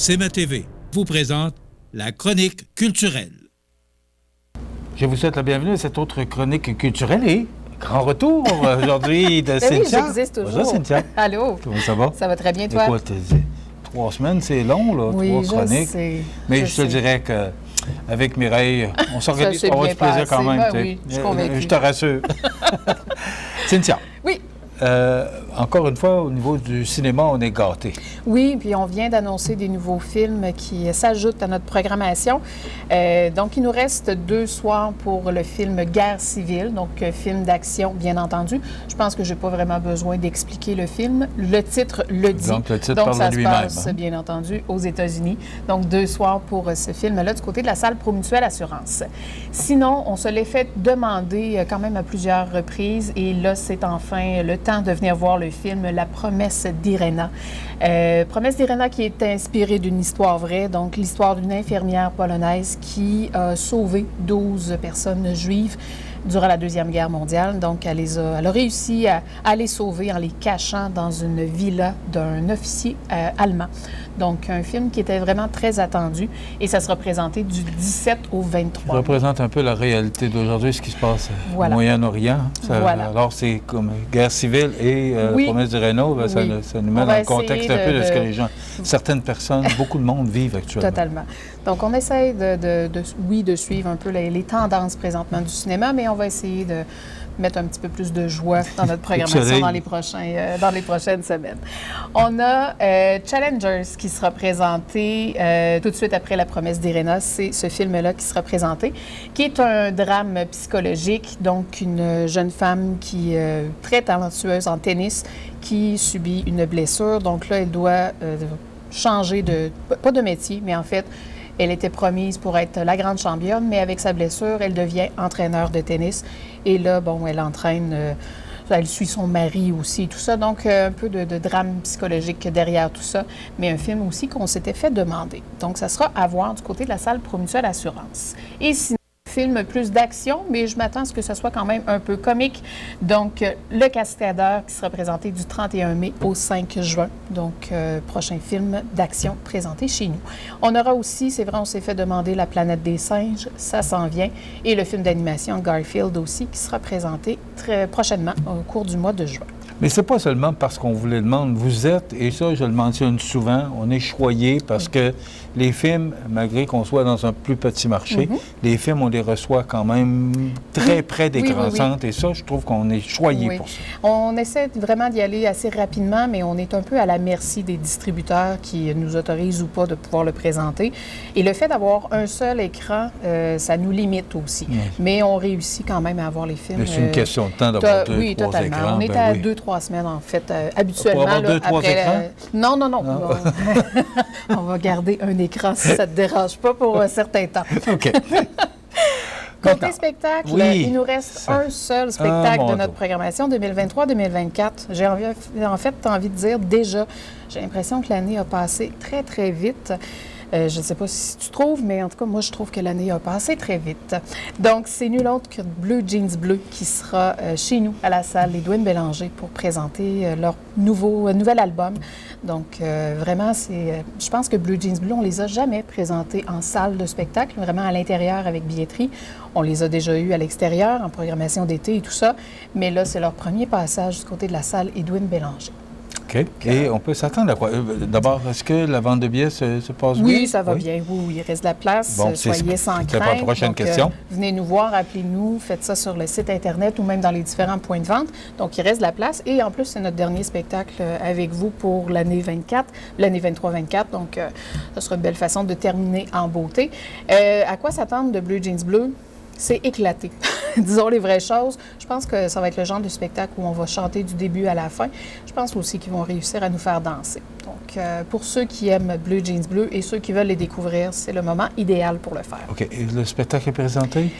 CMA TV vous présente la chronique culturelle. Je vous souhaite la bienvenue à cette autre chronique culturelle et grand retour aujourd'hui de Cynthia. Oui, j'existe toujours. Bonjour Cynthia. Allô. Comment ça va? Ça va très bien, toi? Écoute, 3 semaines, c'est long, là, oui, 3 chroniques. Sais, mais je te dirais qu'avec Mireille, on s'organise, on va avoir du plaisir quand même. Ben oui, je suis convaincue. Je te rassure. Cynthia. Oui. Encore une fois, au niveau du cinéma, on est gâtés. Oui, puis on vient d'annoncer des nouveaux films qui s'ajoutent à notre programmation. Donc, il nous reste 2 soirs pour le film Guerre civile, donc film d'action, bien entendu. Je pense que je n'ai pas vraiment besoin d'expliquer le film. Le titre le dit. Donc, le titre parle de lui-même. Ça se passe, bien entendu, aux États-Unis. Donc, 2 soirs pour ce film-là du côté de la salle Promutuelle Assurance. Sinon, on se l'est fait demander quand même à plusieurs reprises et là, c'est enfin le temps de venir voir le film La promesse d'Irena. Promesse d'Irena qui est inspirée d'une histoire vraie, donc l'histoire d'une infirmière polonaise qui a sauvé 12 personnes juives durant la Deuxième Guerre mondiale. Donc, elle a réussi à les sauver en les cachant dans une villa d'un officier allemand. Donc, un film qui était vraiment très attendu et ça sera présenté du 17 au 23. Ça représente un peu la réalité d'aujourd'hui, ce qui se passe au Moyen-Orient. Alors, c'est comme guerre civile et promesse d'Irena, ça nous met dans le contexte un peu de ce que les gens, certaines personnes, beaucoup de monde vivent actuellement. Totalement. Donc, on essaie de suivre un peu les tendances présentement du cinéma, mais on va essayer de mettre un petit peu plus de joie dans notre programmation dans les prochaines semaines. On a Challengers qui sera présenté tout de suite après La promesse d'Irena. C'est ce film-là qui sera présenté, qui est un drame psychologique, donc une jeune femme qui est très talentueuse en tennis, qui subit une blessure. Donc là, elle doit changer pas de métier, mais en fait, elle était promise pour être la grande championne, mais avec sa blessure, elle devient entraîneur de tennis. Et là, bon, elle entraîne, elle suit son mari aussi et tout ça. Donc, un peu de drame psychologique derrière tout ça, mais un film aussi qu'on s'était fait demander. Donc, ça sera à voir du côté de la salle Promutuelle Assurance. Et sinon, film plus d'action, mais je m'attends à ce que ce soit quand même un peu comique. Donc, Le Cascadeur qui sera présenté du 31 mai au 5 juin. Donc, prochain film d'action présenté chez nous. On aura aussi, c'est vrai, on s'est fait demander La planète des singes, ça s'en vient. Et le film d'animation Garfield aussi qui sera présenté très prochainement au cours du mois de juin. Mais c'est pas seulement parce qu'on vous le demande. Vous êtes, et ça, je le mentionne souvent, on est choyés parce que les films, malgré qu'on soit dans un plus petit marché, les films, on les reçoit quand même très près des grands centres. Et ça, je trouve qu'on est choyés pour ça. On essaie vraiment d'y aller assez rapidement, mais on est un peu à la merci des distributeurs qui nous autorisent ou pas de pouvoir le présenter. Et le fait d'avoir un seul écran, ça nous limite aussi. Mais on réussit quand même à avoir les films. Mais c'est une question de temps d'avoir 2-3 écrans. On est à 2-3 semaines, en fait, habituellement. Pour avoir 2-3 écrans? Non. On va garder un écran si ça ne te dérange pas pour un certain temps. OK. Côté spectacle, il nous reste un seul spectacle de notre programmation 2023-2024. J'ai en fait envie de dire déjà, j'ai l'impression que l'année a passé très, très vite. Je ne sais pas si tu trouves, mais en tout cas, moi, je trouve que l'année a passé très vite. Donc, c'est nul autre que Bleu Jeans Bleu qui sera chez nous à la salle Edwin Bélanger pour présenter leur nouvel album. Donc, vraiment, je pense que Bleu Jeans Bleu, on les a jamais présentés en salle de spectacle, vraiment à l'intérieur avec billetterie. On les a déjà eus à l'extérieur, en programmation d'été et tout ça. Mais là, c'est leur premier passage du côté de la salle Edwin Bélanger. OK. Et on peut s'attendre à quoi? D'abord, est-ce que la vente de billets se passe bien? Oui, ça va bien. Oui, il reste de la place. Bon, soyez sans crainte. C'est la prochaine question. Venez nous voir, appelez-nous, faites ça sur le site Internet ou même dans les différents points de vente. Donc, il reste de la place. Et en plus, c'est notre dernier spectacle avec vous pour l'année 24, l'année 23-24. Donc, ça sera une belle façon de terminer en beauté. À quoi s'attendre de Bleu Jeans Bleu? C'est éclaté. Disons les vraies choses. Je pense que ça va être le genre de spectacle où on va chanter du début à la fin. Je pense aussi qu'ils vont réussir à nous faire danser. Donc, pour ceux qui aiment Bleu Jeans Bleu et ceux qui veulent les découvrir, c'est le moment idéal pour le faire. OK. Et le spectacle est présenté?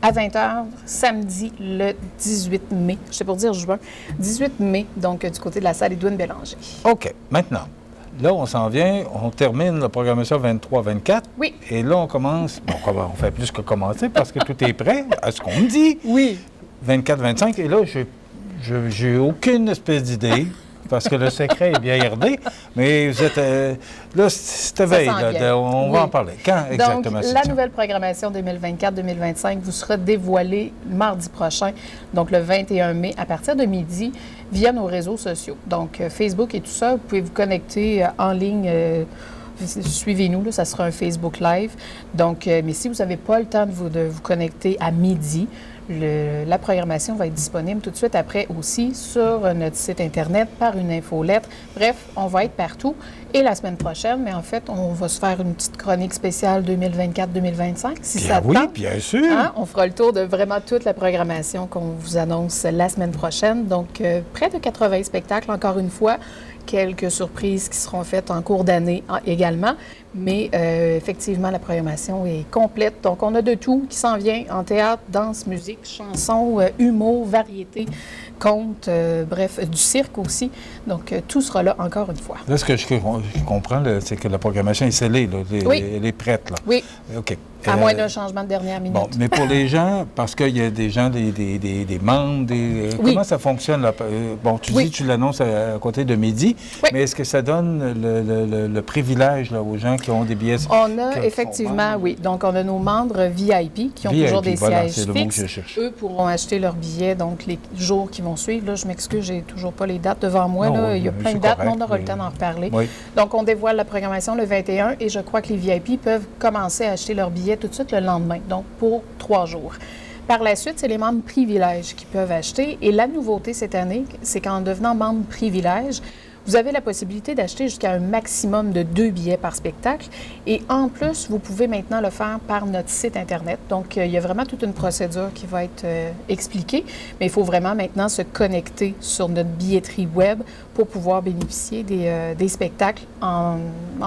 À 20h, samedi, le 18 mai. Je sais pour dire juin. 18 mai, donc du côté de la salle Edwin Bélanger. OK. Maintenant, là, on s'en vient, on termine la programmation 23-24. Oui. Et là, on commence, bon, on fait plus que commencer parce que tout est prêt, à ce qu'on me dit. Oui. 24-25. Et là, j'ai aucune espèce d'idée. parce que le secret est bien gardé, mais vous êtes... là, cette veille, là, on va en parler. Quand exactement? Donc, la nouvelle programmation 2024-2025 vous sera dévoilée mardi prochain, donc le 21 mai, à partir de midi, via nos réseaux sociaux. Donc, Facebook et tout ça, vous pouvez vous connecter en ligne. Suivez-nous, là, ça sera un Facebook Live. Donc, mais si vous n'avez pas le temps de vous connecter à midi, la programmation va être disponible tout de suite après aussi sur notre site Internet par une infolettre. Bref, on va être partout. Et la semaine prochaine, mais en fait, on va se faire une petite chronique spéciale 2024-2025, si bien ça te oui, tente. Bien sûr. Hein? On fera le tour de vraiment toute la programmation qu'on vous annonce la semaine prochaine. Donc, près de 80 spectacles, encore une fois. Quelques surprises qui seront faites en cours d'année également. Mais effectivement, la programmation est complète. Donc, on a de tout qui s'en vient en théâtre, danse, musique, chansons, humour, variété, contes, bref, du cirque aussi. Donc, tout sera là encore une fois. Là, ce que je comprends, c'est que la programmation est scellée, là. Elle est prête, là. Oui. OK. À moins d'un changement de dernière minute. Bon, mais pour les gens, parce qu'il y a des gens, des membres, Oui. Comment ça fonctionne, là? Bon, tu dis que tu l'annonces à côté de midi, mais est-ce que ça donne le privilège là, aux gens qui ont des billets? On a effectivement, oui. Donc, on a nos membres VIP qui ont toujours des sièges c'est le mot que je fixes. cherche. Eux pourront acheter leurs billets, donc les jours qui vont suivre. Là, je m'excuse, j'ai toujours pas les dates devant moi. Non, là. Il y a plein de dates, mais on aura le temps d'en reparler. Oui. Donc, on dévoile la programmation le 21 et je crois que les VIP peuvent commencer à acheter leurs billets tout de suite le lendemain, donc pour 3 jours. Par la suite, c'est les membres privilèges qui peuvent acheter. Et la nouveauté cette année, c'est qu'en devenant membre privilège, vous avez la possibilité d'acheter jusqu'à un maximum de 2 billets par spectacle. Et en plus, vous pouvez maintenant le faire par notre site Internet. Donc, il y a vraiment toute une procédure qui va être expliquée. Mais il faut vraiment maintenant se connecter sur notre billetterie web pour pouvoir bénéficier des spectacles en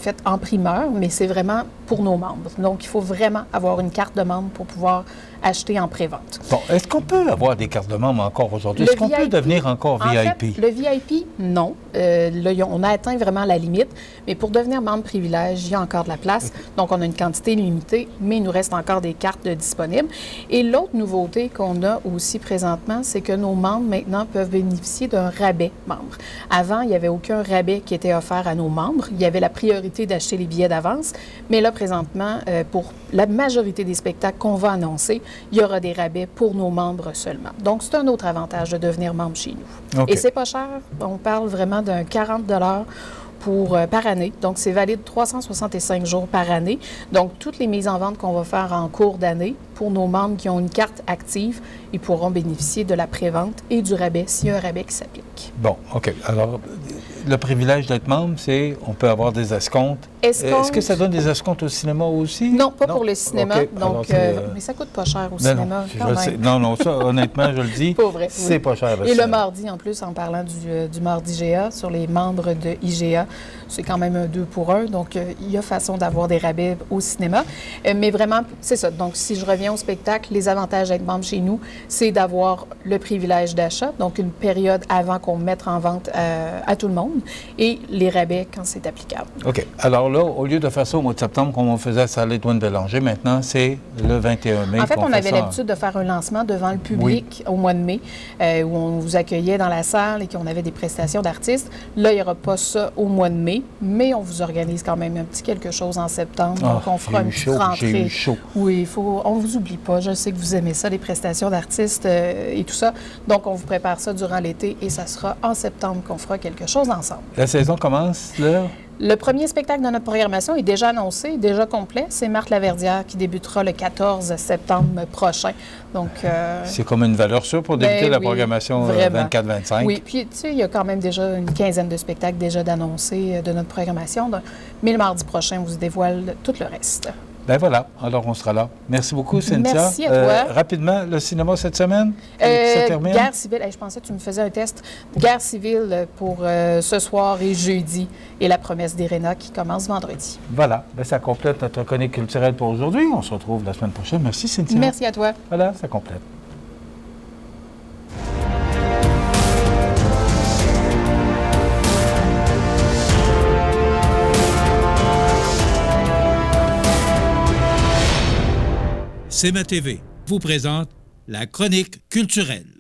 fait en primeur. Mais c'est vraiment pour nos membres. Donc, il faut vraiment avoir une carte de membre pour pouvoir acheter en pré-vente. Bon, est-ce qu'on peut avoir des cartes de membre encore aujourd'hui? Est-ce qu'on peut devenir encore VIP? Fait, le VIP, non. Là, on a atteint vraiment la limite. Mais pour devenir membre privilège, il y a encore de la place. Donc, on a une quantité limitée, mais il nous reste encore des cartes disponibles. Et l'autre nouveauté qu'on a aussi présentement, c'est que nos membres, maintenant, peuvent bénéficier d'un rabais membre. Avant, il n'y avait aucun rabais qui était offert à nos membres. Il y avait la priorité d'acheter les billets d'avance. Mais là, présentement, pour la majorité des spectacles qu'on va annoncer, il y aura des rabais pour nos membres seulement. Donc, c'est un autre avantage de devenir membre chez nous. Okay. Et c'est pas cher. On parle vraiment d'un 40 par année. Donc, c'est valide 365 jours par année. Donc, toutes les mises en vente qu'on va faire en cours d'année, pour nos membres qui ont une carte active, ils pourront bénéficier de la prévente et du rabais, s'il y a un rabais qui s'applique. Bon, OK. Alors, le privilège d'être membre, c'est on peut avoir des escomptes. Est-ce que ça donne des escomptes au cinéma aussi? Non, pas pour le cinéma. Okay. Donc, mais ça coûte pas cher au cinéma. Non, ça, honnêtement, je le dis, c'est pas cher. Et le mardi, en plus, en parlant du mardi IGA, sur les membres de IGA, c'est quand même un 2 pour 1. Donc, il y a façon d'avoir des rabais au cinéma. Mais vraiment, c'est ça. Donc, si je reviens au spectacle, les avantages d'être membre chez nous, c'est d'avoir le privilège d'achat, donc une période avant qu'on mette en vente à tout le monde, et les rabais quand c'est applicable. OK. Alors là, au lieu de faire ça au mois de septembre, comme on faisait à Salle-Étoile Bélanger, maintenant, c'est le 21 mai. En fait, on avait l'habitude de faire un lancement devant le public au mois de mai, où on vous accueillait dans la salle et qu'on avait des prestations d'artistes. Là, il n'y aura pas ça au mois de mai, mais on vous organise quand même un petit quelque chose en septembre. Donc, on fera une petite rentrée. J'ai eu chaud. Oui, on ne vous oublie pas. Je sais que vous aimez ça, les prestations d'artistes et tout ça. Donc, on vous prépare ça durant l'été et ça sera en septembre qu'on fera quelque chose ensemble. La saison commence là? Le premier spectacle de notre programmation est déjà annoncé, déjà complet. C'est Marthe Laverdière qui débutera le 14 septembre prochain. Donc, c'est comme une valeur sûre pour débuter la programmation 24-25. Oui, puis tu sais, il y a quand même déjà une quinzaine de spectacles déjà d'annoncés de notre programmation. Donc, mais le mardi prochain, on vous dévoile tout le reste. Ben voilà, alors on sera là. Merci beaucoup, Cynthia. Merci à toi. Rapidement, le cinéma cette semaine, ça termine? Guerre civile, je pensais que tu me faisais un test. Guerre civile pour ce soir et jeudi, et La promesse d'Irena qui commence vendredi. Voilà, ben, ça complète notre chronique culturelle pour aujourd'hui. On se retrouve la semaine prochaine. Merci, Cynthia. Merci à toi. Voilà, ça complète. CMA TV vous présente la chronique culturelle.